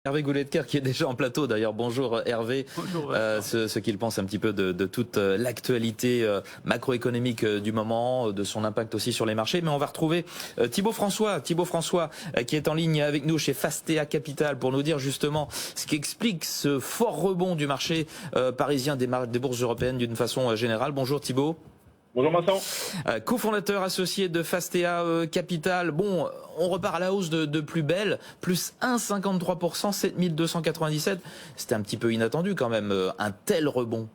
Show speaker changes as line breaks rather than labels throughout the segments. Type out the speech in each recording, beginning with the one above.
Hervé Gouletker qui est déjà en plateau d'ailleurs. Bonjour Hervé.
Bonjour.
Ce qu'il pense un petit peu de toute l'actualité macroéconomique du moment, de son impact aussi sur les marchés. Mais on va retrouver Thibaut François qui est en ligne avec nous chez Fastea Capital pour nous dire justement ce qui explique ce fort rebond du marché parisien des bourses européennes d'une façon générale. Bonjour Thibaut.
Bonjour Vincent.
Cofondateur associé de Fastea Capital. Bon, on repart à la hausse de plus belle, plus 1,53%, 7297. C'était un petit peu inattendu quand même, un tel rebond.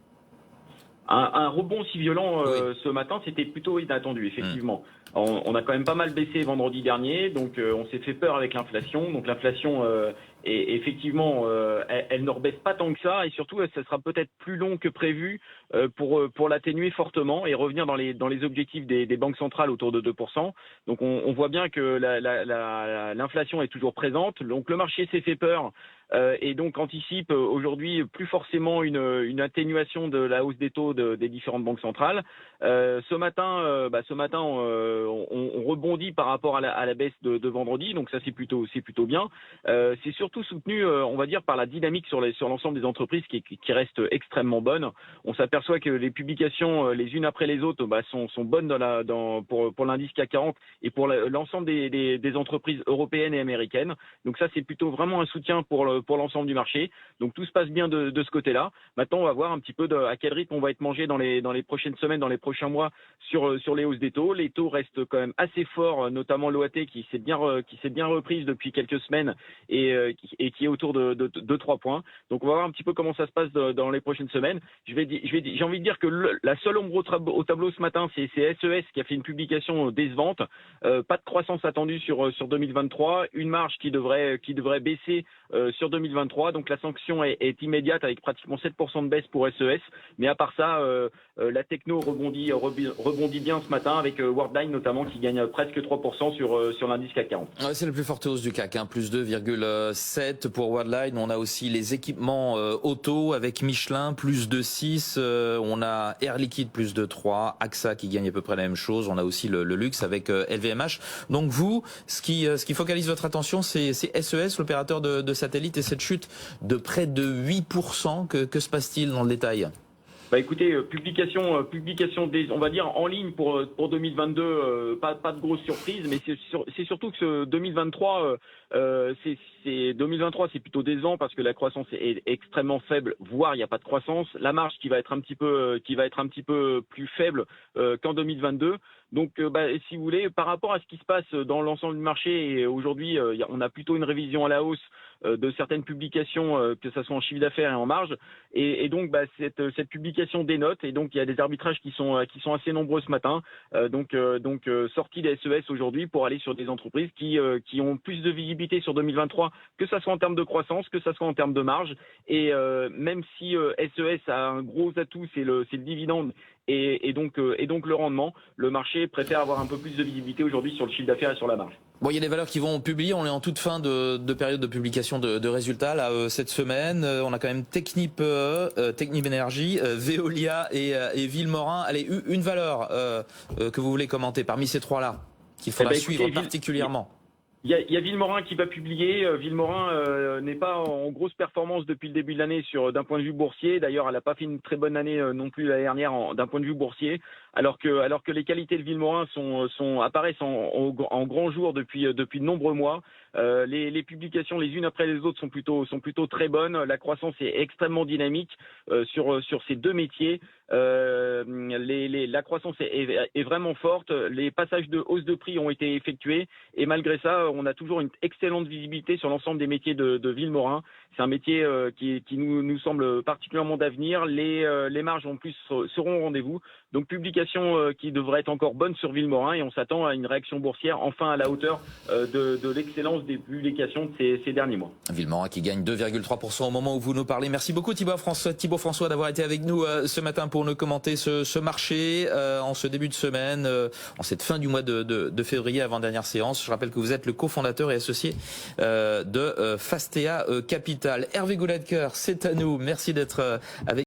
Un rebond si violent
Oui.
ce matin, c'était plutôt inattendu, effectivement. On a quand même pas mal baissé vendredi dernier, donc on s'est fait peur avec l'inflation. Donc l'inflation, effectivement, elle ne rebaisse pas tant que ça, et surtout, ça sera peut-être plus long que prévu pour l'atténuer fortement et revenir dans les objectifs des banques centrales autour de 2%. Donc on voit bien que l'inflation est toujours présente. Donc le marché s'est fait peur. Et donc anticipe aujourd'hui plus forcément une atténuation de la hausse des taux des différentes banques centrales. Ce matin, on rebondit par rapport à la baisse de vendredi, donc ça c'est plutôt bien. C'est surtout soutenu, on va dire, par la dynamique sur l'ensemble des entreprises qui reste extrêmement bonne. On s'aperçoit que les publications les unes après les autres sont bonnes pour l'indice CAC 40 et pour l'ensemble des entreprises européennes et américaines. Donc ça c'est plutôt vraiment un soutien pour l'ensemble du marché. Donc tout se passe bien de ce côté-là. Maintenant, on va voir un petit peu à quel rythme on va être mangé dans les prochaines semaines, dans les prochains mois sur les hausses des taux. Les taux restent quand même assez forts, notamment l'OAT qui s'est bien reprise depuis quelques semaines et qui est autour de 3 points. Donc on va voir un petit peu comment ça se passe dans les prochaines semaines. J'ai envie de dire que la seule ombre au tableau ce matin, c'est SES qui a fait une publication décevante. Pas de croissance attendue sur 2023, une marge qui devrait baisser sur 2023, donc la sanction est immédiate avec pratiquement 7% de baisse pour SES, mais à part ça, la techno rebondit bien ce matin avec Worldline notamment qui gagne presque 3% sur l'indice CAC 40.
Ouais, c'est la plus forte hausse du CAC, plus 2,7 pour Worldline. On a aussi les équipements auto avec Michelin, plus 2,6. On a Air Liquide, plus 2,3. AXA qui gagne à peu près la même chose. On a aussi le luxe avec LVMH. Donc vous, ce qui focalise votre attention, c'est SES, l'opérateur de satellite, et cette chute de près de 8%. Que se passe-t-il dans le détail ?
Bah écoutez, publication on va dire en ligne pour 2022, pas de grosse surprise, mais c'est surtout que ce 2023 c'est plutôt décevant parce que la croissance est extrêmement faible, voire il n'y a pas de croissance. La marge qui va être un petit peu plus faible qu'en 2022. Donc si vous voulez, par rapport à ce qui se passe dans l'ensemble du marché, et aujourd'hui on a plutôt une révision à la hausse de certaines publications, que ça soit en chiffre d'affaires et en marge, et donc cette publication dénote, et donc il y a des arbitrages qui sont assez nombreux ce matin, sortie des SES aujourd'hui pour aller sur des entreprises qui ont plus de visibilité sur 2023, que ça soit en termes de croissance, que ça soit en termes de marge, et même si SES a un gros atout, c'est le dividende et donc le rendement, le marché préfère avoir un peu plus de visibilité aujourd'hui sur le chiffre d'affaires et sur la marge.
Bon, il y a des valeurs qui vont publier. On est en toute fin de période de publication de résultats là cette semaine. On a quand même Technip Énergie, Veolia et Villemorin. Allez, une valeur que vous voulez commenter parmi ces trois-là qu'il faudra suivre particulièrement.
Il y a Villemorin qui va publier. Villemorin n'est pas en grosse performance depuis le début de l'année d'un point de vue boursier. D'ailleurs, elle n'a pas fait une très bonne année non plus l'année dernière d'un point de vue boursier. Alors que les qualités de Villemorin apparaissent en grand jour depuis de nombreux mois. Les publications les unes après les autres sont plutôt très bonnes. La croissance est extrêmement dynamique sur ces deux métiers. La croissance est vraiment forte. Les passages de hausse de prix ont été effectués et malgré ça, on a toujours une excellente visibilité sur l'ensemble des métiers de Villemorin. C'est un métier qui nous semble particulièrement d'avenir. Les marges en plus seront au rendez-vous. Donc publication qui devrait être encore bonne sur Villemorin, et on s'attend à une réaction boursière enfin à la hauteur de l'excellence des publications de ces derniers mois.
Villemorin qui gagne 2,3% au moment où vous nous parlez. Merci beaucoup Thibaut François d'avoir été avec nous ce matin pour nous commenter ce marché en ce début de semaine, en cette fin du mois de février, avant-dernière séance. Je rappelle que vous êtes le cofondateur et associé de Fastea Capital. Hervé Gouletker, c'est à nous. Merci d'être avec